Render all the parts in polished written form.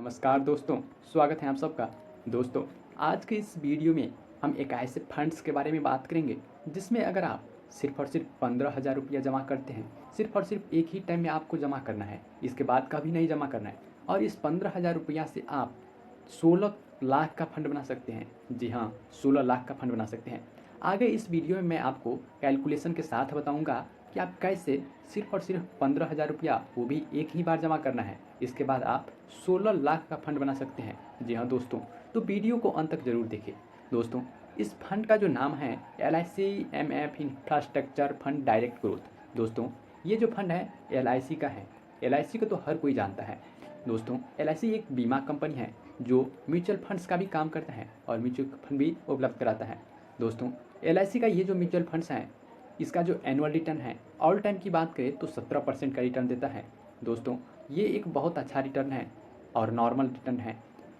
नमस्कार दोस्तों, स्वागत है आप सबका। दोस्तों, आज के इस वीडियो में हम एक ऐसे फंड्स के बारे में बात करेंगे जिसमें अगर आप सिर्फ और सिर्फ 15,000 रुपया जमा करते हैं, सिर्फ और सिर्फ एक ही टाइम में आपको जमा करना है, इसके बाद कभी नहीं जमा करना है और इस 15,000 रुपया से आप 16 लाख का फंड बना सकते हैं। जी हाँ, 16 लाख का फंड बना सकते हैं। आगे इस वीडियो में मैं आपको कैलकुलेशन के साथ बताऊंगा कि आप कैसे सिर्फ और सिर्फ 15,000 रुपया वो भी एक ही बार जमा करना है, इसके बाद आप 16 लाख का फंड बना सकते हैं। जी हाँ दोस्तों, तो वीडियो को अंत तक जरूर देखें। दोस्तों, इस फंड का जो नाम है LIC infrastructure fund direct growth. दोस्तों, ये जो फंड है LIC का है। LIC को तो हर कोई जानता है। दोस्तों, LIC एक बीमा कंपनी है जो म्यूचुअल फंड्स का भी काम करता है और म्यूचुअल फंड भी उपलब्ध कराता है। दोस्तों, LIC का ये जो म्यूचुअल फंड्स हैं, इसका जो एनुअल रिटर्न है ऑल टाइम की बात करें तो 17% का रिटर्न देता है। दोस्तों, ये एक बहुत अच्छा रिटर्न है और नॉर्मल रिटर्न है।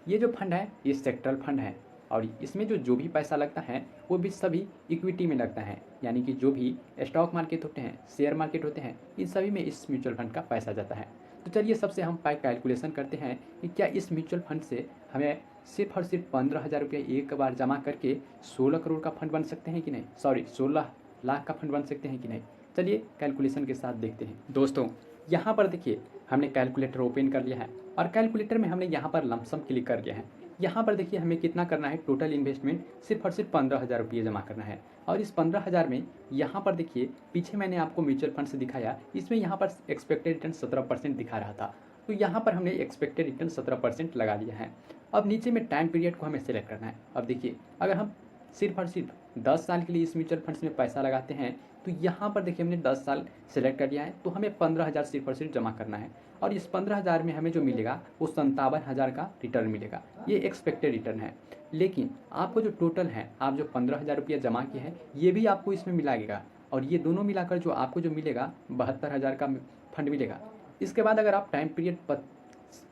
ये जो फंड है ये सेक्टरल फंड है और इसमें जो भी पैसा लगता है वो भी सभी इक्विटी में लगता है, यानी कि जो भी स्टॉक मार्केट होते हैं, शेयर मार्केट होते हैं, इन सभी में इस म्यूचुअल फंड का पैसा जाता है। तो चलिए सबसे हम कैलकुलेशन करते हैं कि क्या इस म्यूचुअल फंड से हमें सिर्फ और सिर्फ 15,000 रुपये एक बार जमा करके 16 करोड़ का फंड बन सकते हैं कि नहीं, 16 लाख का फंड बन सकते हैं कि नहीं। चलिए कैलकुलेशन के साथ देखते हैं। दोस्तों, यहाँ पर देखिए हमने कैलकुलेटर ओपन कर लिया है और कैलकुलेटर में हमने यहाँ पर लमसम क्लिक कर लिया है। यहाँ पर देखिए हमें कितना करना है, टोटल इन्वेस्टमेंट सिर्फ और सिर्फ 15,000 रुपये जमा करना है। और इस 15,000 में यहाँ पर देखिए पीछे मैंने आपको म्यूचुअल फंड से दिखाया, इसमें यहाँ पर एक्सपेक्टेड रिटर्न 17% दिखा रहा था, तो यहाँ पर हमने एक्सपेक्टेड रिटर्न 17% लगा लिया है। अब नीचे में टाइम पीरियड को हमें सेलेक्ट करना है। अब देखिए अगर हम सिर्फ और सिर्फ 10 साल के लिए इस म्यूचुअल फंड्स में पैसा लगाते हैं तो यहाँ पर देखिए हमने 10 साल सेलेक्ट कर लिया है, तो हमें 15,000 सिर्फ और सिर्फ जमा करना है और इस 15,000 में हमें जो मिलेगा वो 57,000 का रिटर्न मिलेगा। ये एक्सपेक्टेड रिटर्न है। लेकिन आपको जो टोटल है, आप जो 15,000 रुपया जमा किए हैं ये भी आपको इसमें मिलाएगा और ये दोनों मिलाकर जो आपको जो मिलेगा 72,000 का फंड मिलेगा। इसके बाद अगर आप टाइम पीरियड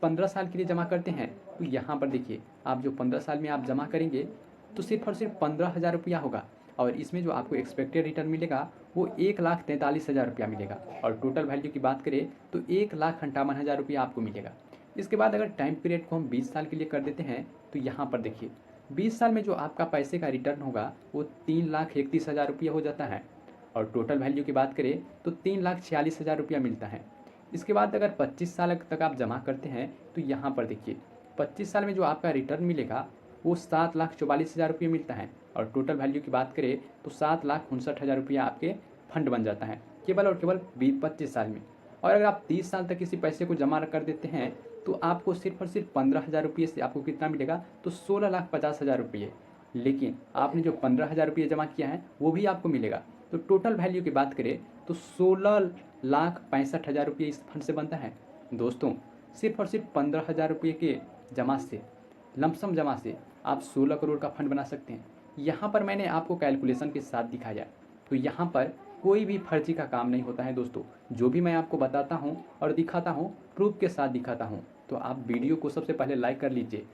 15 साल के लिए जमा करते हैं तो यहाँ पर देखिए आप जो 15 साल में आप जमा करेंगे तो सिर्फ और सिर्फ 15,000 रुपया होगा और इसमें जो आपको एक्सपेक्टेड रिटर्न मिलेगा वो 1,43,000 रुपया मिलेगा और टोटल वैल्यू की बात करें तो 1,58,000 रुपया आपको मिलेगा। इसके बाद अगर टाइम पीरियड को हम 20 साल के लिए कर देते हैं तो यहाँ पर देखिए 20 साल में जो आपका पैसे का रिटर्न होगा वो 3,31,000 रुपया हो जाता है और टोटल वैल्यू की बात करें तो 3,46,000 रुपया मिलता है। इसके बाद अगर 25 साल तक आप जमा करते हैं तो यहाँ पर देखिए 25 साल में जो आपका रिटर्न मिलेगा वो 7,44,000 रुपये मिलता है और टोटल वैल्यू की बात करें तो 7,59,000 रुपया आपके फंड बन जाता है केवल और केवल 25 साल में। और अगर आप 30 साल तक किसी पैसे को जमा कर देते हैं तो आपको सिर्फ और सिर्फ 15,000 रुपये से आपको कितना मिलेगा, तो 16,50,000 रुपये। लेकिन आपने जो 15,000 रुपये जमा किया है वो भी आपको मिलेगा, तो टोटल वैल्यू की बात करें तो 16,65,000 रुपये इस फंड से बनता है। दोस्तों, सिर्फ और सिर्फ 15,000 रुपये के जमा से, लमसम जमा से आप 16 करोड़ का फंड बना सकते हैं। यहाँ पर मैंने आपको कैलकुलेशन के साथ दिखाया, तो यहाँ पर कोई भी फर्जी का काम नहीं होता है दोस्तों। जो भी मैं आपको बताता हूँ और दिखाता हूँ प्रूफ के साथ दिखाता हूँ, तो आप वीडियो को सबसे पहले लाइक कर लीजिए।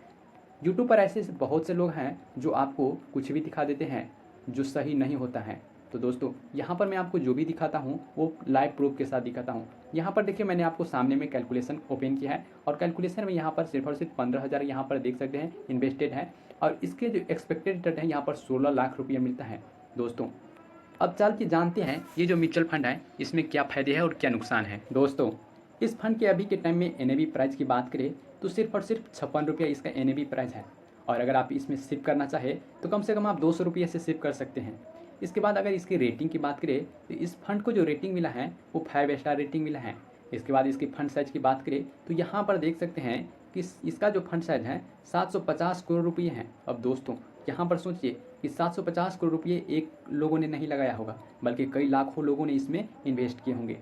यूट्यूब पर ऐसे बहुत से लोग हैं जो आपको कुछ भी दिखा देते हैं जो सही नहीं होता है। तो दोस्तों, यहाँ पर मैं आपको जो भी दिखाता हूँ वो लाइव प्रूफ के साथ दिखाता हूँ। यहाँ पर देखिए मैंने आपको सामने में कैलकुलेशन ओपन किया है और कैलकुलेशन में यहाँ पर सिर्फ और सिर्फ 15,000 यहाँ पर देख सकते हैं इन्वेस्टेड है और इसके जो एक्सपेक्टेड रिटर्न है यहाँ पर 16 लाख रुपया मिलता है। दोस्तों, अब चल के जानते हैं ये जो म्यूचुअल फंड है इसमें क्या फ़ायदे हैं और क्या नुकसान है। दोस्तों, इस फंड के अभी के टाइम में NAV प्राइस की बात करें तो सिर्फ और सिर्फ 56 रुपया इसका NAV प्राइस है और अगर आप इसमें शिप करना चाहे तो कम से कम आप 200 रुपये से शिप कर सकते हैं। इसके बाद अगर इसकी रेटिंग की बात करें तो इस फंड को जो रेटिंग मिला है वो 5 स्टार रेटिंग मिला है। इसके बाद इसकी फंड साइज की बात करें तो यहाँ पर देख सकते हैं कि इसका जो फंड साइज है 750 करोड़ रुपये है। अब दोस्तों, यहाँ पर सोचिए कि 750 करोड़ रुपये एक लोगों ने नहीं लगाया होगा बल्कि कई लाखों लोगों ने इसमें इन्वेस्ट किए होंगे।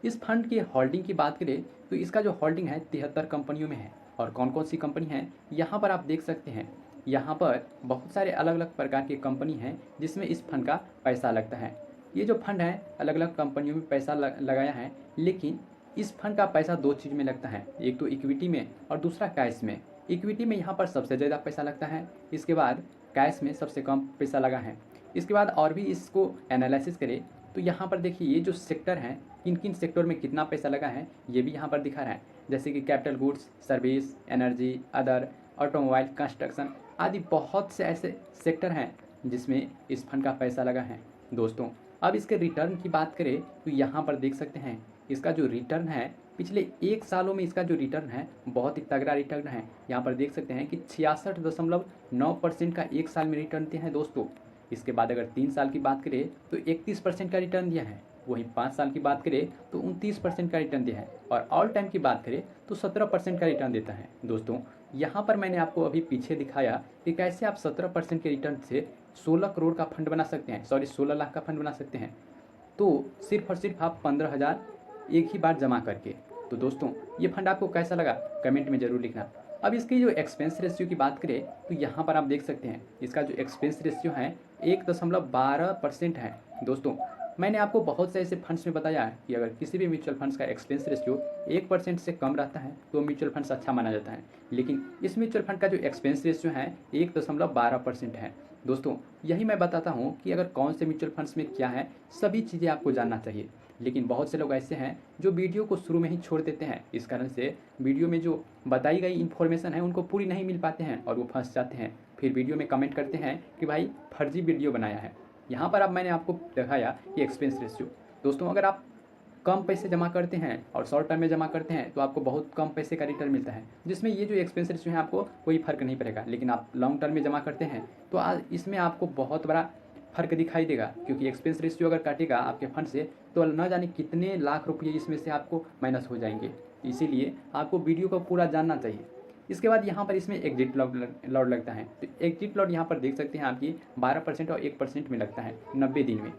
इस फंड की होल्डिंग की बात करें तो इसका जो होल्डिंग है 73 कंपनियों में है और कौन कौन सी कंपनी है यहाँ पर आप देख सकते हैं। यहाँ पर बहुत सारे अलग अलग प्रकार की कंपनी हैं जिसमें इस फंड का पैसा लगता है। ये जो फंड है अलग अलग कंपनियों में पैसा लगाया है, लेकिन इस फंड का पैसा दो चीज़ में लगता है, एक तो इक्विटी में और दूसरा कैश में। इक्विटी में यहाँ पर सबसे ज़्यादा पैसा लगता है, इसके बाद कैश में सबसे कम पैसा लगा है। इसके बाद और भी इसको एनालिसिस करें तो यहाँ पर देखिए ये जो सेक्टर हैं किन किन सेक्टर में कितना पैसा लगा है ये भी यहाँ पर दिखा रहा है। जैसे कि capital goods, service, energy, other, automobile, construction आदि बहुत से ऐसे सेक्टर हैं जिसमें इस फंड का पैसा लगा है। दोस्तों अब इसके रिटर्न की बात करें तो यहाँ पर देख सकते हैं इसका जो रिटर्न है पिछले 1 सालों में इसका जो रिटर्न है बहुत ही तगड़ा रिटर्न है। यहाँ पर देख सकते हैं कि 66.9% का 1 साल में रिटर्न दिया है दोस्तों। इसके बाद अगर 3 साल की बात करें तो 31% का रिटर्न दिया है। वहीं 5 साल की बात करें तो 29% का रिटर्न दिया है और ऑल टाइम की बात करें तो 17% का रिटर्न देता है। दोस्तों यहाँ पर मैंने आपको अभी पीछे दिखाया कि कैसे आप 17% के रिटर्न से 16 करोड़ का फंड बना सकते हैं, 16 लाख का फंड बना सकते हैं। तो सिर्फ और सिर्फ आप 15,000 एक ही बार जमा करके। तो दोस्तों ये फंड आपको कैसा लगा कमेंट में ज़रूर लिखना। अब इसकी जो एक्सपेंस रेशियो की बात करें तो यहाँ पर आप देख सकते हैं इसका जो एक्सपेंस रेशियो है 1.12% है। दोस्तों मैंने आपको बहुत से ऐसे फंड्स में बताया है कि अगर किसी भी म्यूचुअल फंड्स का एक्सपेंस रेशियो 1% से कम रहता है तो म्यूचुअल फंड्स अच्छा माना जाता है, लेकिन इस म्यूचुअल फंड का जो एक्सपेंस रेशियो है 1.12% है। दोस्तों यही मैं बताता हूँ कि अगर कौन से म्यूचुअल फंड्स में क्या है, सभी चीज़ें आपको जानना चाहिए। लेकिन बहुत से लोग ऐसे हैं जो वीडियो को शुरू में ही छोड़ देते हैं, इस कारण से वीडियो में जो बताई गई इन्फॉर्मेशन है उनको पूरी नहीं मिल पाते हैं और वो फंस जाते हैं। फिर वीडियो में कमेंट करते हैं कि भाई फर्जी वीडियो बनाया है। यहाँ पर अब मैंने आपको दिखाया कि एक्सपेंस रेशियो। दोस्तों अगर आप कम पैसे जमा करते हैं और शॉर्ट टर्म में जमा करते हैं तो आपको बहुत कम पैसे का रिटर्न मिलता है, जिसमें ये जो एक्सपेंस रेशियो है आपको कोई फ़र्क नहीं पड़ेगा। लेकिन आप लॉन्ग टर्म में जमा करते हैं तो इसमें आपको बहुत बड़ा फ़र्क दिखाई देगा, क्योंकि एक्सपेंस रेशियो अगर काटेगा आपके फंड से तो न जाने कितने लाख रुपये इसमें से आपको माइनस हो जाएंगे। इसीलिए आपको वीडियो को पूरा जानना चाहिए। इसके बाद यहाँ पर इसमें एग्जिट लॉट लगता है। तो एग्जिट लॉट यहाँ पर देख सकते हैं आपकी 12% और 1% में लगता है 90 दिन में।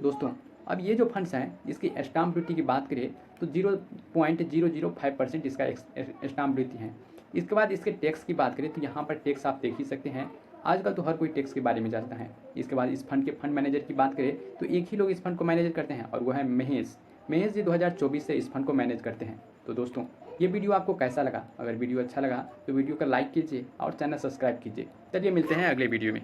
दोस्तों अब ये जो फंड्स हैं इसकी स्टाम्प ड्यूटी की बात करें तो 0.005% इसका स्टाम्प ड्यूटी है। इसके बाद इसके टैक्स की बात करें तो यहाँ पर टैक्स आप देख ही सकते हैं, आजकल तो हर कोई टैक्स के बारे में जानता है। इसके बाद इस फंड के फंड मैनेजर की बात करें तो एक ही लोग इस फंड को मैनेज करते हैं और वो है महेश जी 2024 से इस फंड को मैनेज करते हैं। तो दोस्तों ये वीडियो आपको कैसा लगा? अगर वीडियो अच्छा लगा तो वीडियो को लाइक कीजिए और चैनल सब्सक्राइब कीजिए। चलिए मिलते हैं अगले वीडियो में।